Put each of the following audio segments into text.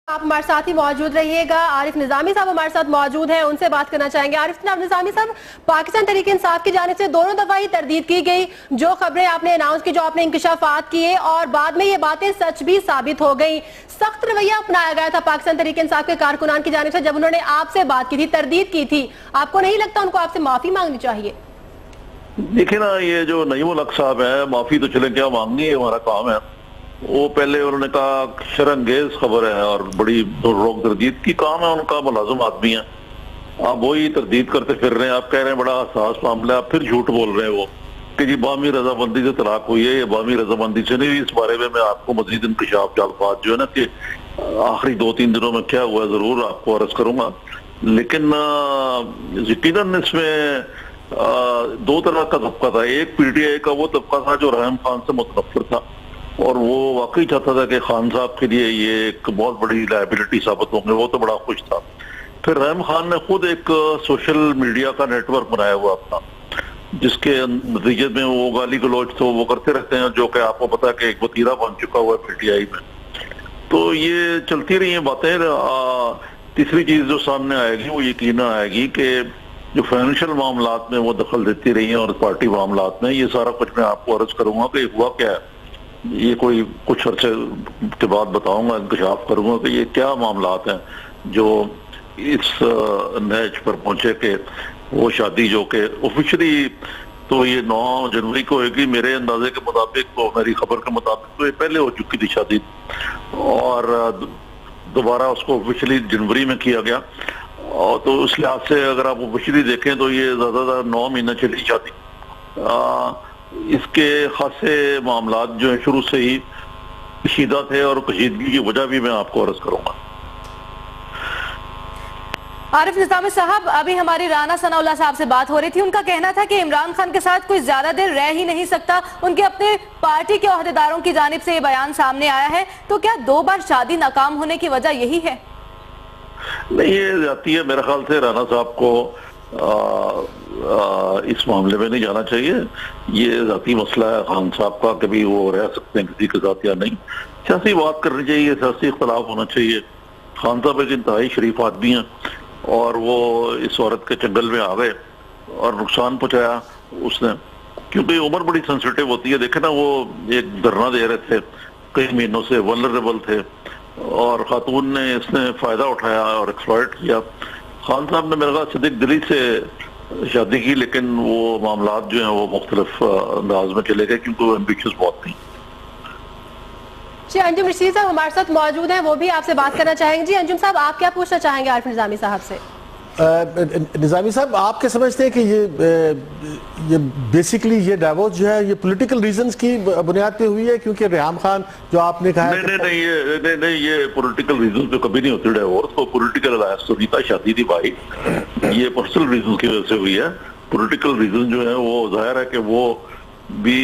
آپ ہمارے ساتھ ہی موجود رہیے گا. عارف نظامی صاحب ہمارے ساتھ موجود ہیں, ان سے بات کرنا چاہیں گے. عارف نظامی صاحب, پاکستان تحریک انصاف کی جانب سے دونوں دفعہ ہی تردید کی گئی, جو خبریں آپ نے اناؤنس کی, جو آپ نے انکشافات کیے, اور بعد میں یہ باتیں سچ بھی ثابت ہو گئی. سخت رویہ اپنایا گیا تھا پاکستان تحریک انصاف کے کارکنان کی جانب سے جب انہوں نے آپ سے بات کی تھی, تردید کی تھی. آپ کو نہیں لگتا ان کو آپ سے معافی مانگنی چاہیے؟ دیکھیں نا, یہ جو نعیم الحق صاحب ہیں, معافی تو چلیں کیا مانگنی ہے, ہمارا کام ہے. وہ پہلے انہوں نے کہا شرنگیز خبر ہے اور بڑی روک تردید کی کام ہے, ان کا ملازم آدمی ہے. آپ وہی تردید کرتے پھر رہے ہیں, آپ کہہ رہے ہیں بڑا حساس معاملہ ہے, آپ پھر جھوٹ بول رہے ہیں وہ کہ جی باہمی رضامندی سے طلاق ہوئی ہے. یہ باہمی رضامندی سے نہیں, اس بارے میں آپ کو مزید انکشاف جلسات جو ہے نا کہ آخری 2-3 دنوں میں کیا ہوا ہے ضرور آپ کو عرض کروں گا. لیکن یقیناً اس میں دو طرح کا طبقہ تھا. ایک پی ٹی آئی کا وہ طبقہ تھا جو رحم خان سے متنفر تھا, اور وہ واقعی چاہتا تھا کہ خان صاحب کے لیے یہ ایک بہت بڑی لائبلٹی ثابت ہوں گے. وہ تو بڑا خوش تھا. پھر رحم خان نے خود ایک سوشل میڈیا کا نیٹ ورک بنایا ہوا اپنا, جس کے نتیجے میں وہ گالی گلوچ تو وہ کرتے رہتے ہیں, جو کہ آپ کو پتا ہے کہ ایک وتیرہ بن چکا ہوا ہے پی ٹی آئی میں. تو یہ چلتی رہی ہیں باتیں. تیسری چیز جو سامنے آئے گی وہ یقیناً آئے گی کہ جو فائنینشیل معاملات میں وہ دخل دیتی رہی ہیں اور پارٹی معاملات میں, یہ سارا کچھ میں آپ کو عرض کروں گا کہ ہوا کیا ہے. یہ کوئی کچھ عرصے کے بعد بتاؤں گا, انکشاف کروں گا کہ یہ کیا معاملات ہیں جو اس نہج پر پہنچے کہ وہ شادی جو کہ آفیشلی تو یہ 9 جنوری کو ہوئے گی میرے اندازے کے مطابق, تو میری خبر کے مطابق تو یہ پہلے ہو چکی تھی شادی, اور دوبارہ اس کو آفیشلی جنوری میں کیا گیا. اور تو اس لحاظ سے اگر آپ آفیشلی دیکھیں تو یہ زیادہ 9 مہینہ چلی شادی. اس کے خاصے معاملات جو ہیں شروع سے ہی کشیدہ تھے, اور کشیدگی کی وجہ بھی میں آپ کو عرض کروں گا. عارف نظامی صاحب, ابھی ہماری رانا ثناء اللہ صاحب سے بات ہو رہی تھی, ان کا کہنا تھا کہ عمران خان کے ساتھ کوئی زیادہ دیر رہ ہی نہیں سکتا. ان کے اپنے پارٹی کے عہدیداروں کی جانب سے یہ بیان سامنے آیا ہے. تو کیا 2 بار شادی ناکام ہونے کی وجہ یہی ہے؟ نہیں, یہ جاتی ہے میرے خیال سے رانا صاحب کو اس معاملے میں نہیں جانا چاہیے. یہ ذاتی مسئلہ ہے خان صاحب کا, کبھی وہ رہ سکتے ہیں کسی کے ساتھ یا نہیں. سیاسی بات کرنی چاہیے, سیاسی اختلاف ہونا چاہیے. خان صاحب ایک انتہائی شریف آدمی ہیں, اور وہ اس عورت کے چنگل میں آ گئے اور نقصان پہنچایا اس نے, کیونکہ عمر بڑی سینسیٹیو ہوتی ہے. دیکھیں نا, وہ ایک دھرنا دے رہے تھے کئی مہینوں سے, ولنریبل تھے, اور خاتون نے اس نے فائدہ اٹھایا اور ایکسپلائٹ کیا. خان صاحب نے میرے خیال صدیق دلی سے شادی کی, لیکن وہ معاملات جو ہیں وہ مختلف انداز میں چلے گئے کیونکہ وہ ایمبیشس بہت تھیں. جی, انجم رشید صاحب ہمارے ساتھ موجود ہیں, وہ بھی آپ سے بات کرنا چاہیں گے. جی انجم صاحب, آپ کیا پوچھنا چاہیں گے عارف نظامی صاحب سے؟ نظامی صاحب, آپ کیا سمجھتے ہیں کہ یہ بیسیکلی یہ ڈائیورس جو ہے یہ پولیٹیکل ریزنز کی بنیاد پہ ہوئی ہے؟ کیونکہ ریحام خان جو آپ نے کہا نہیں, یہ پولیٹیکل ریزنز پہ کبھی نہیں ہوتی ڈائیورس. تو پولیٹیکل الائنس تو نہیں تھا, شادی تھی بھائی. یہ پرسنل ریزنز کی وجہ سے ہوئی ہے. پولیٹیکل ریزن جو ہے وہ ظاہر ہے کہ وہ بھی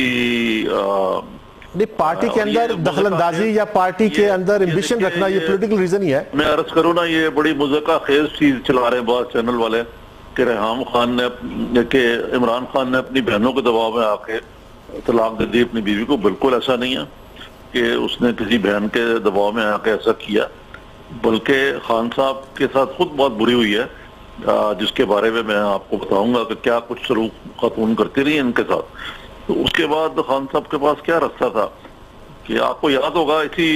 پارٹی کے اندر دخل اندازی یا پارٹی کے اندر ایمبیشن رکھنا, یہ پولیٹیکل ریزن ہی ہے. میں عرض کروں نا, یہ بڑی مذاکرہ خیز چیز چلا رہے ہیں بعض چینل والے کہ ریحام خان نے کہ عمران خان نے اپنی بہنوں کے دباؤ میں آ کے طلاق دے دی اپنی بیوی کو. بالکل ایسا نہیں ہے کہ اس نے کسی بہن کے دباؤ میں آ کے ایسا کیا, بلکہ خان صاحب کے ساتھ خود بہت بری ہوئی ہے, جس کے بارے میں میں آپ کو بتاؤں گا کہ کیا کچھ سلوک خاتون کرتی رہی ان کے ساتھ. تو اس کے بعد خان صاحب کے پاس کیا رستہ تھا کہ آپ کو یاد ہوگا اسی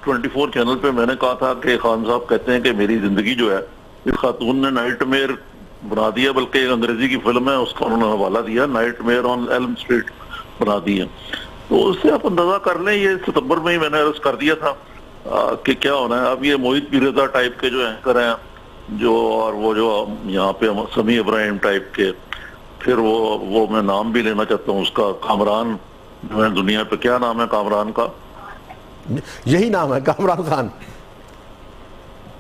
24 چینل پہ میں نے کہا تھا کہ خان صاحب کہتے ہیں کہ میری زندگی جو ہے اس خاتون نے نائٹ میئر بنا دیا, بلکہ ایک انگریزی کی فلم ہے اس کا انہوں نے حوالہ دیا, نائٹ میئر آن ایلم اسٹریٹ بنا دی ہے. تو اس سے آپ اندازہ کر لیں, یہ ستمبر میں ہی میں نے عرض کر دیا تھا کہ کیا ہونا ہے. اب یہ موہت پیرزا ٹائپ کے جو اینکر ہیں جو, اور وہ جو یہاں پہ سمیع ابراہیم ٹائپ کے, پھر وہ میں نام بھی لینا چاہتا ہوں اس کا, کامران جو ہے دنیا پہ, کیا نام ہے کامران کا؟ یہی نام ہے کامران خان.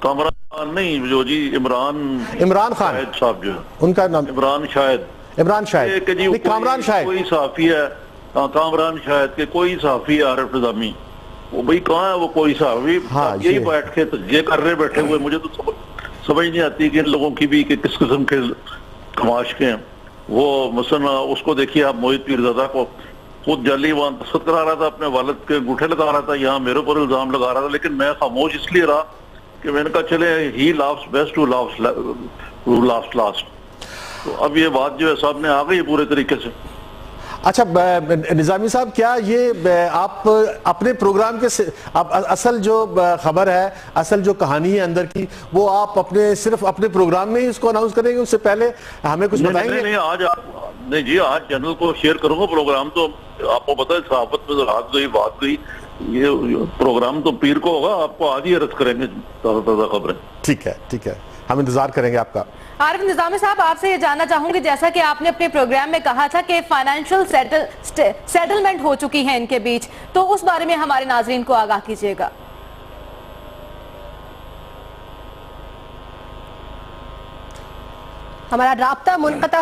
کامران خان نہیں, جو جی عمران خان شاہد صاحب جو ہے ان کا نام عمران شاہد کامران شاہد کوئی صحافی ہے, کامران شاہد کے کوئی صحافی ہے عارف نظامی, وہ بھئی کہاں ہے وہ کوئی صحافی؟ یہی بیٹھ کے یہ کر رہے بیٹھے ہوئے. مجھے تو سمجھ نہیں آتی کہ ان لوگوں کی بھی کہ کس قسم کے کماش کے ہیں. وہ مثلا اس کو دیکھیے آپ, موہت پیرزادہ کو خود جعلی وہاں دستخط کرا رہا تھا, اپنے والد کے انگوٹھے لگا رہا تھا, یہاں میرے پر الزام لگا رہا تھا, لیکن میں خاموش اس لیے رہا کہ میں نے کہا چلے ہی laughs best who laughs last. تو اب یہ بات جو ہے سامنے آ گئی پورے طریقے سے. اچھا نظامی صاحب، کیا یہ آپ اپنے پروگرام کے اصل جو خبر ہے، اصل جو کہانی ہے اندر کی، وہ آپ صرف اپنے پروگرام میں ہی اس کو اناؤنس کریں گے؟ اس سے پہلے ہمیں کچھ بتائیں گے؟ نہیں جی، آج چینل کو شیئر کروں گا پروگرام. تو آپ کو پتا ہے صحافت میں رات گئی بات گئی، یہ پروگرام تو پیر کو ہوگا، آپ کو آج ہی عرض کریں گے تازہ خبریں. ٹھیک ہے، ہم انتظار کریں گے آپ کا. عارف نظامی صاحب، آپ سے یہ جاننا چاہوں گی، جیسا کہ آپ نے اپنے پروگرام میں کہا تھا کہ فائنینشل سیٹلمنٹ ہو چکی ہے ان کے بیچ، تو اس بارے میں ہمارے ناظرین کو آگاہ کیجیے گا. ہمارا رابطہ منقطع